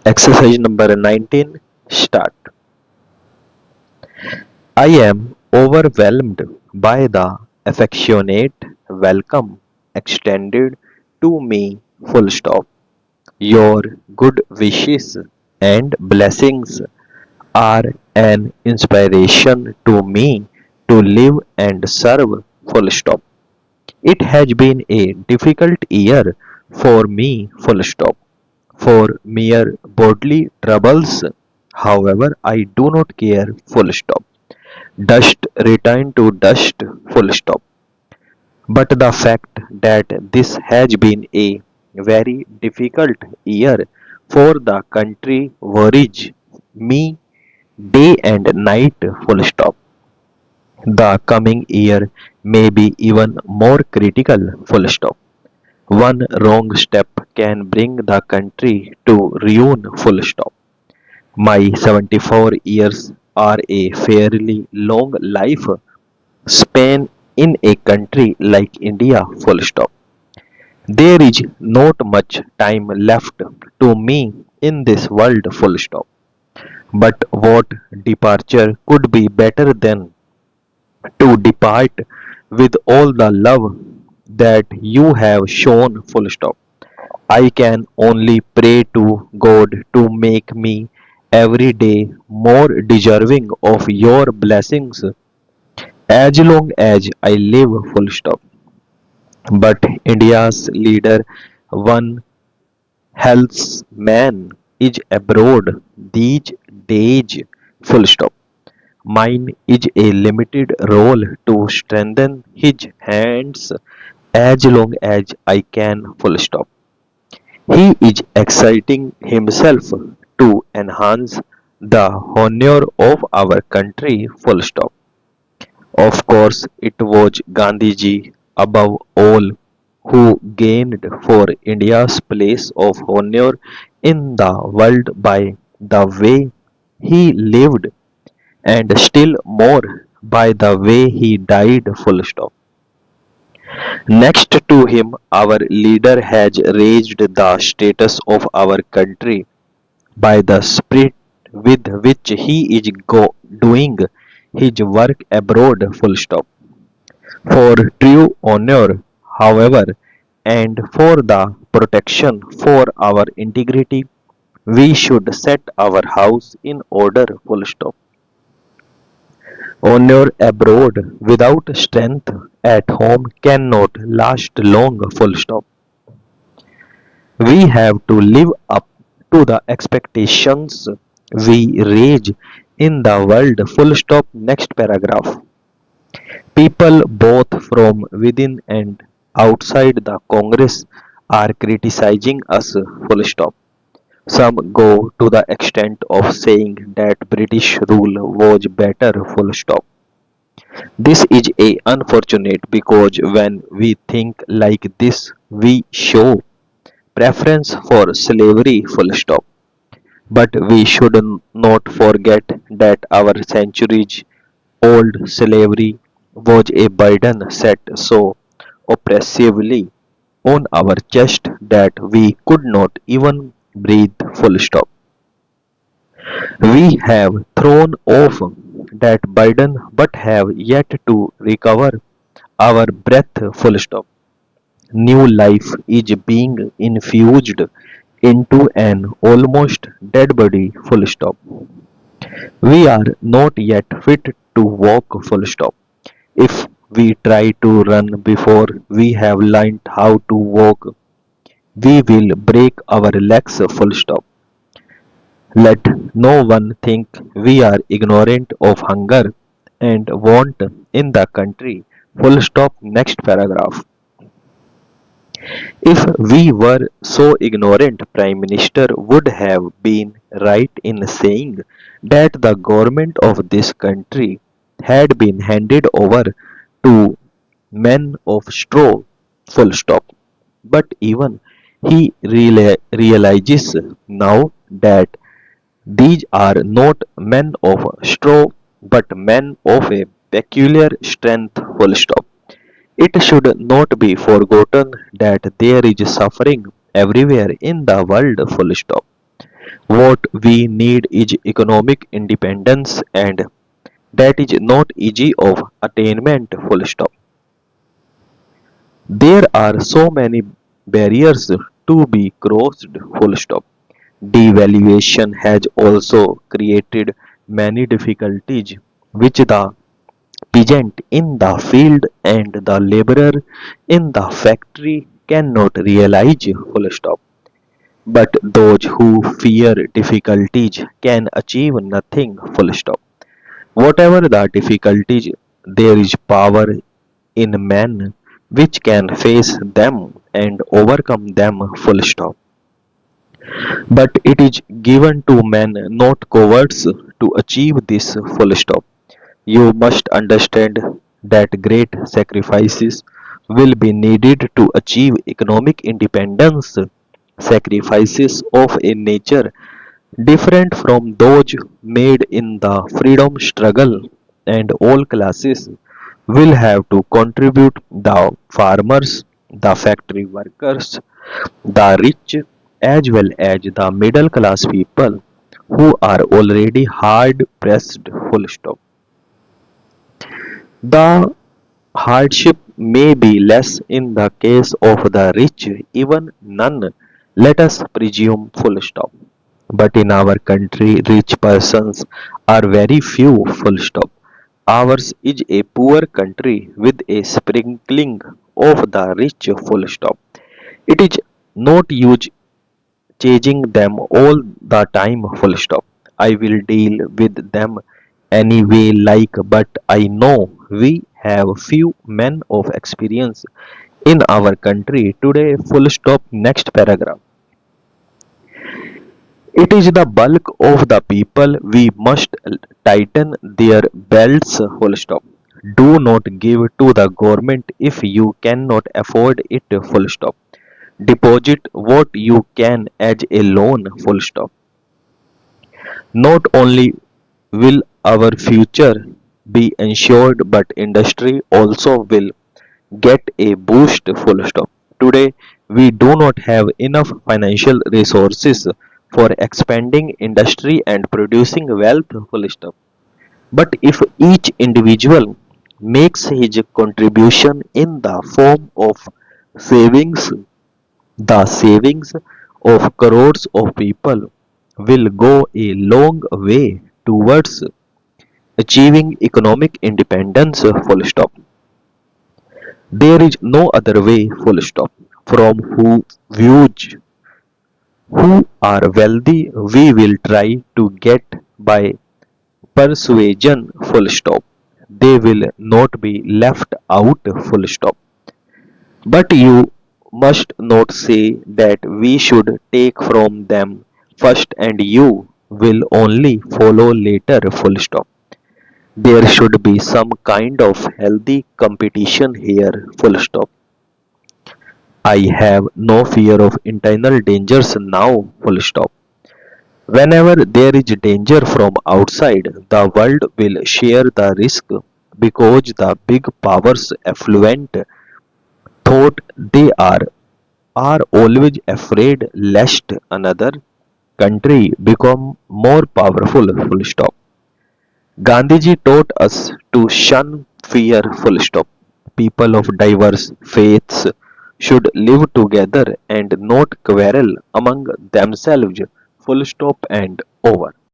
Exercise number 19. Start. I am overwhelmed by the affectionate welcome extended to me. Full stop. Your good wishes and blessings are an inspiration to me to live and serve. Full stop. It has been a difficult year for me. Full stop. For mere bodily troubles. However, I do not care. Full stop. Dust return to dust. Full stop. But the fact that this has been a very difficult year for the country worries me day and night. Full stop. The coming year may be even more critical. Full stop. One wrong step can bring the country to ruin. Full stop. My 74 years are a fairly long life span in a country like India. Full stop. There is not much time left to me in this world. Full stop. But what departure could be better than to depart with all the love that you have shown. Full stop. I can only pray to God to make me every day more deserving of your blessings as long as I live. Full stop. But India's leader, one health man, is abroad these days. Full stop. Mine is a limited role to strengthen his hands as long as I can. Full stop. He is exciting himself to enhance the honor of our country. Full stop. Of course, it was Gandhiji above all who gained for India's place of honor in the world by the way he lived and still more by the way he died. Full stop. Next to him, our leader has raised the status of our country by the spirit with which he is doing his work abroad. Full stop. For true honor, however, and for the protection for our integrity, we should set our house in order. Full stop. Honor abroad without strength at home cannot last long. Full stop. We have to live up to the expectations we raise in the world. Full stop. Next paragraph. People both from within and outside the Congress are criticizing us. Full stop. Some go to the extent of saying that British rule was better. Full stop. This is a unfortunate because when we think like this, we show preference for slavery. Full stop. But we should not forget that our centuries old slavery was a burden set so oppressively on our chest that we could not even breathe. Full stop. We have thrown off that burden but have yet to recover our breath. Full stop. New life is being infused into an almost dead body. Full stop. We are not yet fit to walk. Full stop. If we try to run before we have learnt how to walk, we will break our legs. Full stop. Let no one think we are ignorant of hunger and want in the country. Full stop. Next paragraph. If we were so ignorant, Prime Minister would have been right in saying that the government of this country had been handed over to men of straw. Full stop. But even he realizes now that these are not men of straw but men of a peculiar strength. Full stop. It should not be forgotten that there is suffering everywhere in the world. Full stop. What we need is economic independence, and that is not easy of attainment. Full stop. There are so many barriers to be crossed. Full stop. Devaluation has also created many difficulties which the peasant in the field and the laborer in the factory cannot realize. Full stop. But those who fear difficulties can achieve nothing. Full stop. Whatever the difficulties, there is power in man which can face them and overcome them. Full stop. But it is given to men, not cowards, to achieve this. Full stop. You must understand that great sacrifices will be needed to achieve economic independence, sacrifices of a nature different from those made in the freedom struggle, and all classes will have to contribute: the farmers, the factory workers, the rich, as well as the middle class people who are already hard pressed. Full stop. The hardship may be less in the case of the rich, even none, let us presume. Full stop. But in our country, rich persons are very few. Full stop. Ours is a poor country with a sprinkling of the rich. Full stop. It is not use chasing them all the time. Full stop. I will deal with them anyway, like, but I know we have few men of experience in our country today. Full stop. Next paragraph. It is the bulk of the people. We must tighten their belts. Full stop. Do not give to the government if you cannot afford it. Full stop. Deposit what you can as a loan. Full stop. Not only will our future be ensured, but industry also will get a boost. Full stop. Today, we do not have enough financial resources for expanding industry and producing wealth. Full stop. But if each individual makes his contribution in the form of savings, the savings of crores of people will go a long way towards achieving economic independence. Full stop. There is no other way. Full stop. From who views who are wealthy, we will try to get by persuasion. Full stop. They will not be left out. Full stop. But you must not say that we should take from them first and you will only follow later. Full stop. There should be some kind of healthy competition here. Full stop. I have no fear of internal dangers now. Full stop. Whenever there is danger from outside, the world will share the risk because the big powers affluent thought they are always afraid lest another country become more powerful. Full stop. Gandhiji taught us to shun fear. Full stop. People of diverse faiths should live together and not quarrel among themselves. Full stop and over.